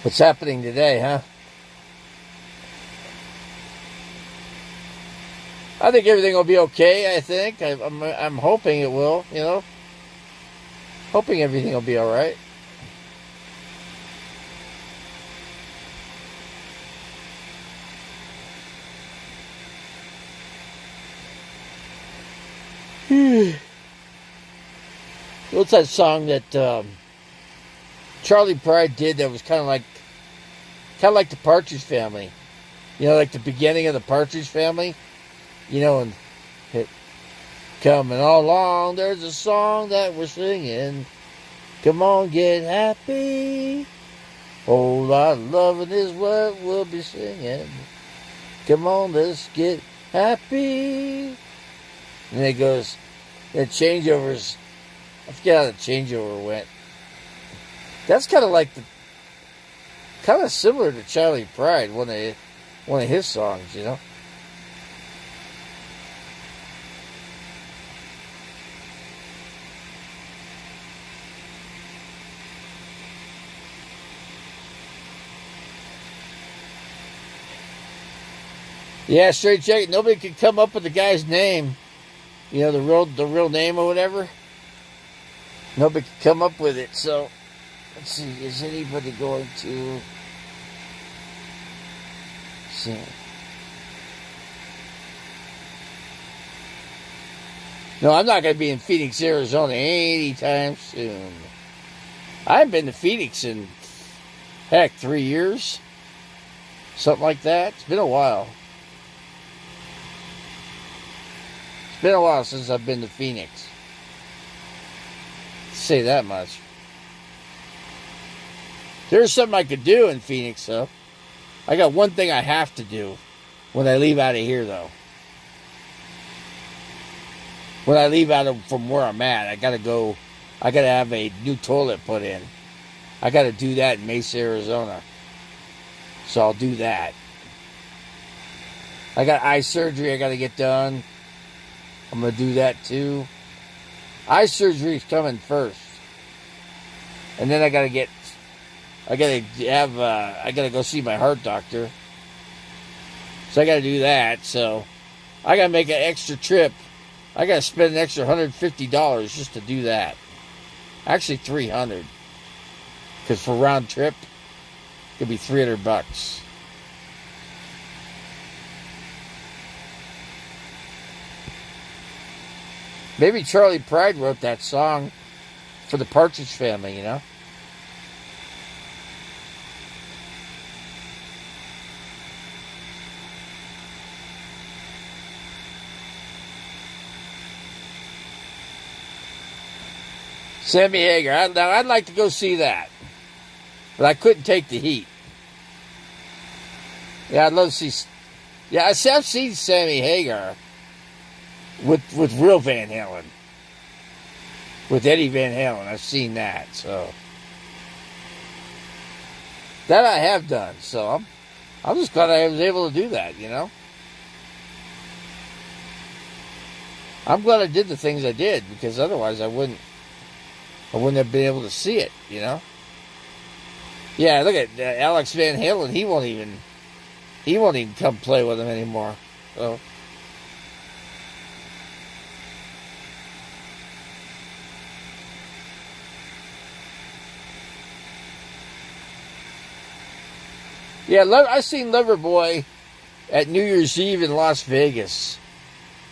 What's happening today, huh? I think everything will be okay, I think. I'm hoping it will, Hoping everything will be all right. What's that song that Charlie Pride did that was kind of like the Partridge Family? You know, like the beginning of the Partridge Family. You know, and it, coming along, there's a song that we're singing. Come on, get happy. Whole lot of loving is what we'll be singing. Come on, let's get happy. And it goes, the changeovers. I forget how the changeover went. That's kind of like kind of similar to Charlie Pride, one of his songs, you know. Yeah, straight check. Nobody could come up with the guy's name. You know, the real name or whatever. Nobody could come up with it. So, let's see. Is anybody going to sing? No, I'm not going to be in Phoenix, Arizona anytime soon. I haven't been to Phoenix in, 3 years. Something like that. It's been a while. It's been a while since I've been to Phoenix. Say that much. There's something I could do in Phoenix, though. I got one thing I have to do when I leave out of here, though. When I leave from where I'm at, I gotta have a new toilet put in. I gotta do that in Mesa, Arizona. So I'll do that. I got eye surgery I gotta get done. I'm gonna do that too. Eye surgery is coming first. And then I gotta go see my heart doctor. So I gotta do that. So I gotta make an extra trip. I gotta spend an extra $150 just to do that. Actually $300. Because for round trip, it could be $300. Maybe Charlie Pride wrote that song for the Partridge Family, you know? Sammy Hagar. I'd like to go see that. But I couldn't take the heat. Yeah, I'd love to see... Yeah, I've seen Sammy Hagar with real Van Halen. With Eddie Van Halen. I've seen that, so... That I have done, so I'm just glad I was able to do that, you know? I'm glad I did the things I did, because otherwise I wouldn't have been able to see it, you know? Yeah, look at Alex Van Halen. He won't even come play with him anymore. So... Yeah, I seen Loverboy at New Year's Eve in Las Vegas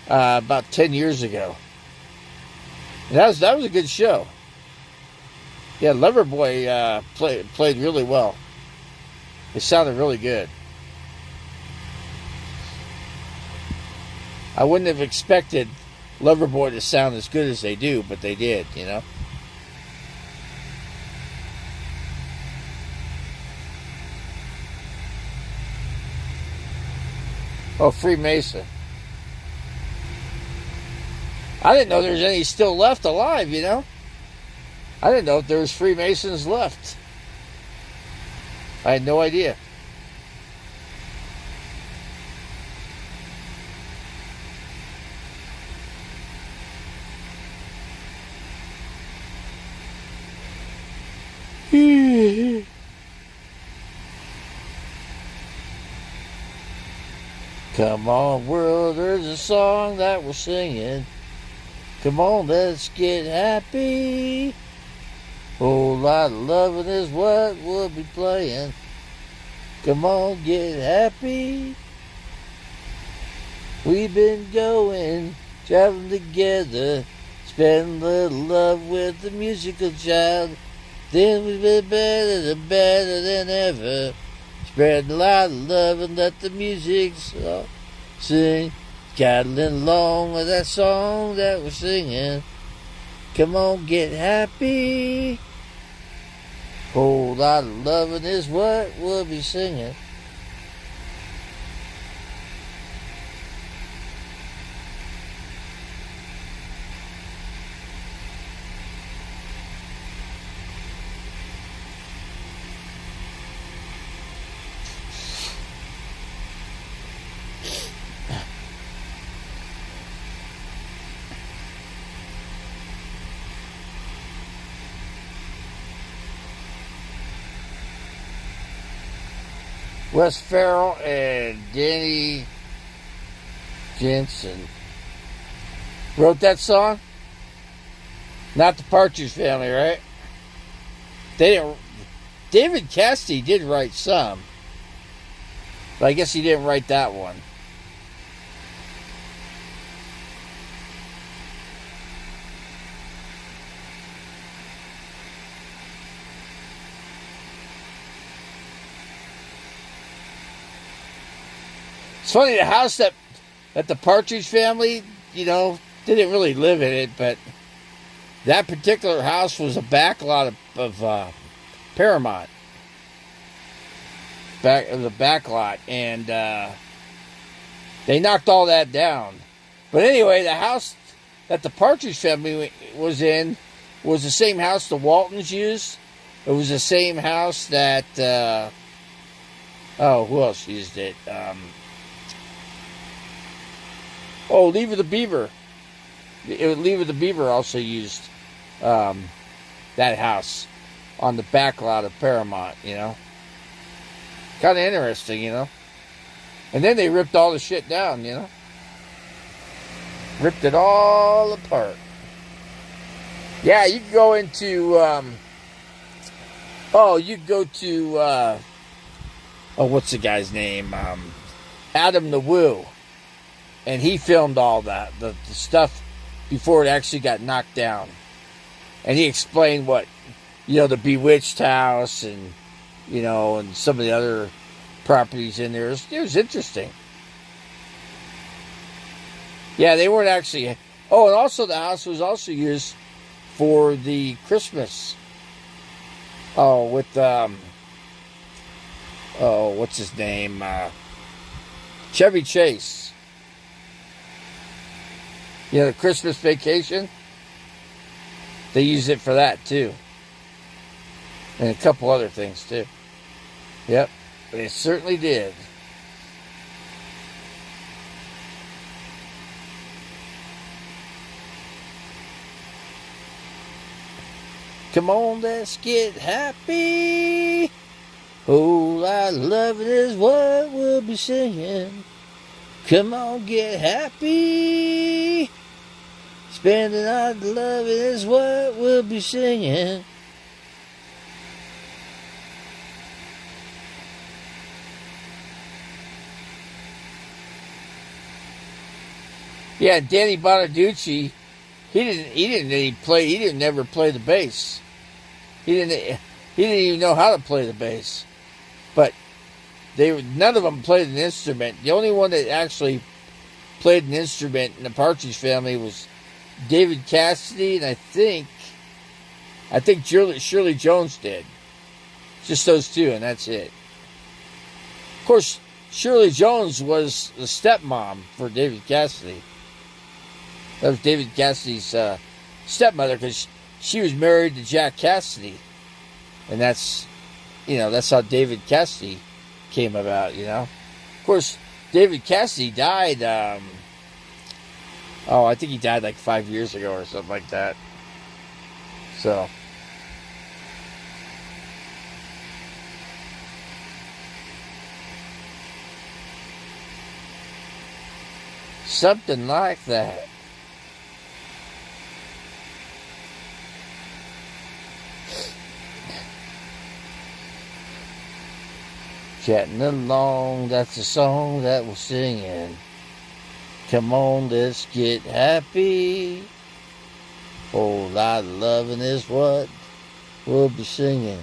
about 10 years ago. And that was a good show. Yeah, Loverboy played really well. It sounded really good. I wouldn't have expected Loverboy to sound as good as they do, but they did, you know. Oh, Freemason. I didn't know there was any still left alive, you know. I didn't know if there was Freemasons left. I had no idea. Come on, world, there's a song that we're singing. Come on, let's get happy. Whole lot of loving is what we'll be playing. Come on, get happy. We've been going traveling together, spend a little love with the musical child. Then we've been better than ever. Spread a lot of love and let the music sing. Cattling along with that song that we're singing. Come on, get happy. Whole lot of loving is what we'll be singing. Wes Farrell and Danny Jensen wrote that song. Not the Partridge Family, right? They didn't. David Cassidy did write some, but I guess he didn't write that one. It's funny, the house that the Partridge Family, didn't really live in it, but that particular house was a back lot of Paramount. It was a back lot, and they knocked all that down. But anyway, the house that the Partridge Family was in was the same house the Waltons used. It was the same house that, who else used it? Leave of the Beaver. Leave of the Beaver also used that house on the back lot of Paramount, Kind of interesting, And then they ripped all the shit down, Ripped it all apart. Yeah, you can go into, what's the guy's name? Adam the Woo. And he filmed all that, the stuff before it actually got knocked down. And he explained what, the Bewitched house and, and some of the other properties in there. It was interesting. Yeah, they weren't actually... Oh, and also the house was also used for the Christmas. With, what's his name? Chevy Chase. The Christmas Vacation, they use it for that too. And a couple other things too. Yep, they certainly did. Come on, let's get happy. Whole lot of loving is what we'll be singing. Come on, get happy. Spending all the loving is what we'll be singing. Yeah, Danny Bonaducci, he didn't never play the bass. He didn't even know how to play the bass. But none of them played an instrument. The only one that actually played an instrument in the Partridge Family was David Cassidy, and I think Shirley Jones did. Just those two, and that's it. Of course, Shirley Jones was the stepmom for David Cassidy. That was David Cassidy's stepmother, because she was married to Jack Cassidy, and that's how David Cassidy came about. Of course, David Cassidy died. I think he died like 5 years ago or something like that. So. Something like that. Chatting along, that's the song that we're singing. Come on, let's get happy. Whole lot of loving is what we'll be singing.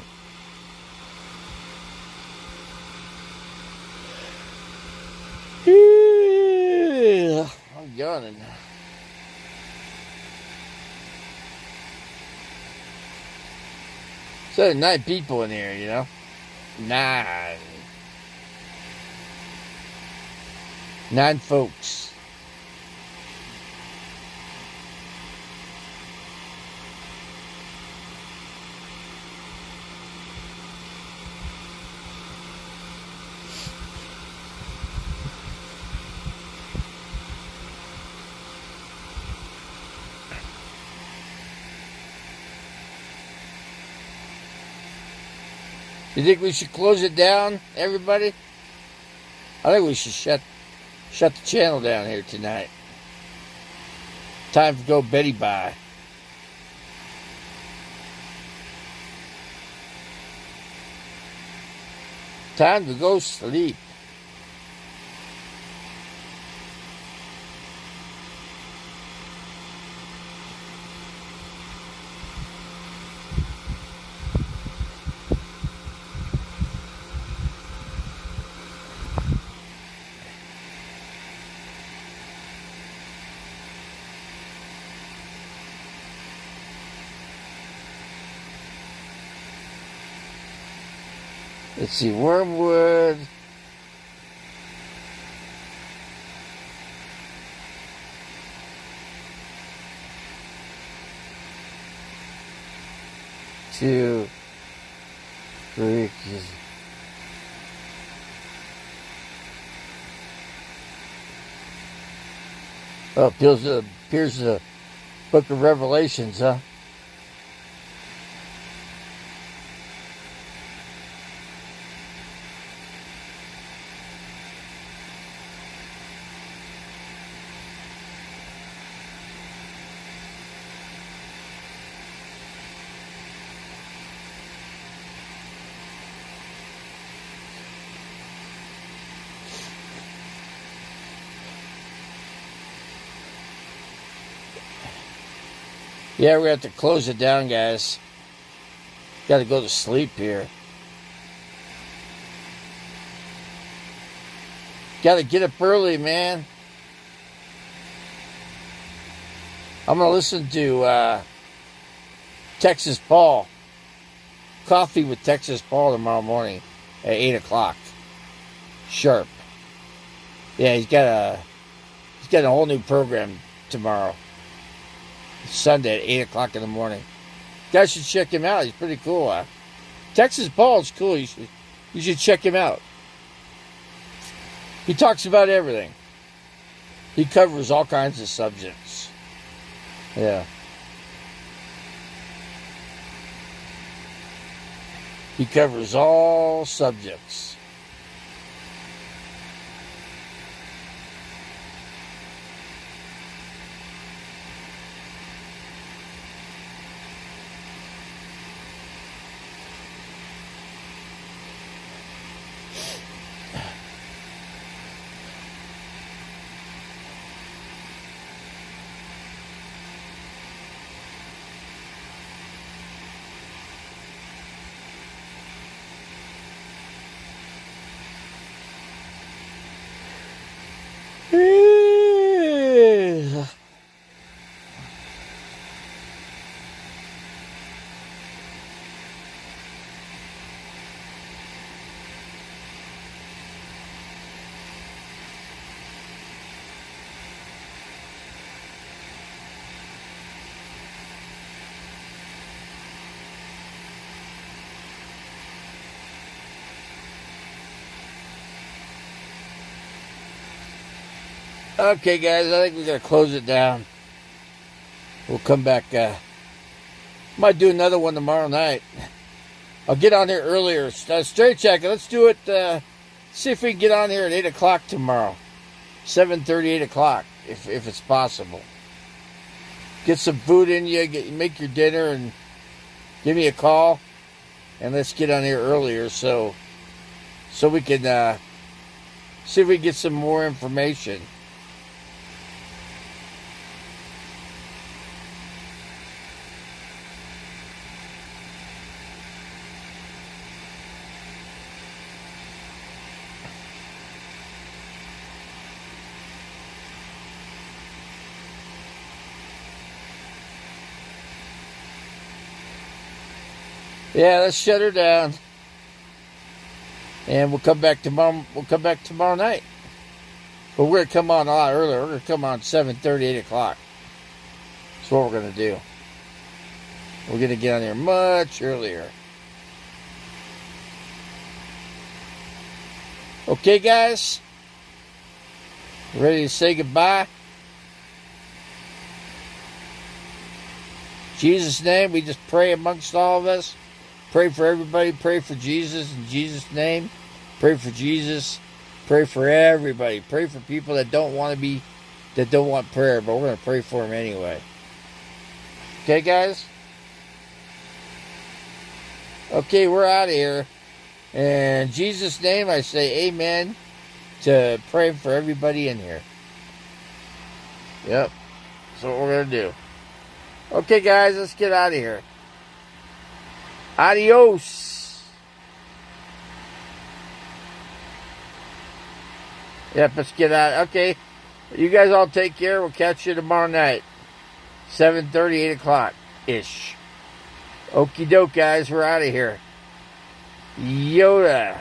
I'm yawning. So 9 people in here, you know? 9. 9 folks. You think we should close it down, everybody? I think we should shut the channel down here tonight. Time to go Betty bye. Time to go sleep. Let's see, Wormwood. Two, three. Oh, appears the Book of Revelations, huh? Yeah, we have to close it down, guys. Got to go to sleep here. Got to get up early, man. I'm going to listen to Texas Paul. Coffee with Texas Paul tomorrow morning at 8 o'clock. Sharp. Yeah, he's got a whole new program tomorrow. Sunday at 8 o'clock in the morning. You guys should check him out. He's pretty cool. Texas Paul's cool. You should check him out. He talks about everything. He covers all kinds of subjects. Yeah. He covers all subjects. Okay, guys, I think we're going to close it down. We'll come back. Might do another one tomorrow night. I'll get on here earlier. Straight check. Let's do it. See if we can get on here at 8 o'clock tomorrow. 7:30, 8 o'clock, if it's possible. Get some food in you. Make your dinner and give me a call. And let's get on here earlier so we can see if we can get some more information. Yeah, let's shut her down. And we'll come back tomorrow. We'll come back tomorrow night. But we're going to come on a lot earlier. We're going to come on 7:30, 8 o'clock. That's what we're going to do. We're going to get on there much earlier. Okay, guys? Ready to say goodbye? In Jesus' name, we just pray amongst all of us. Pray for everybody. Pray for Jesus in Jesus' name. Pray for Jesus. Pray for everybody. Pray for people that don't want prayer, but we're going to pray for them anyway. Okay, guys? Okay, we're out of here. In Jesus' name, I say amen to pray for everybody in here. Yep. That's what we're going to do. Okay, guys, let's get out of here. Adios. Yep, let's get out. Okay. You guys all take care. We'll catch you tomorrow night. 7:30, 8 o'clock-ish. Okie doke, guys. We're out of here. Yoda.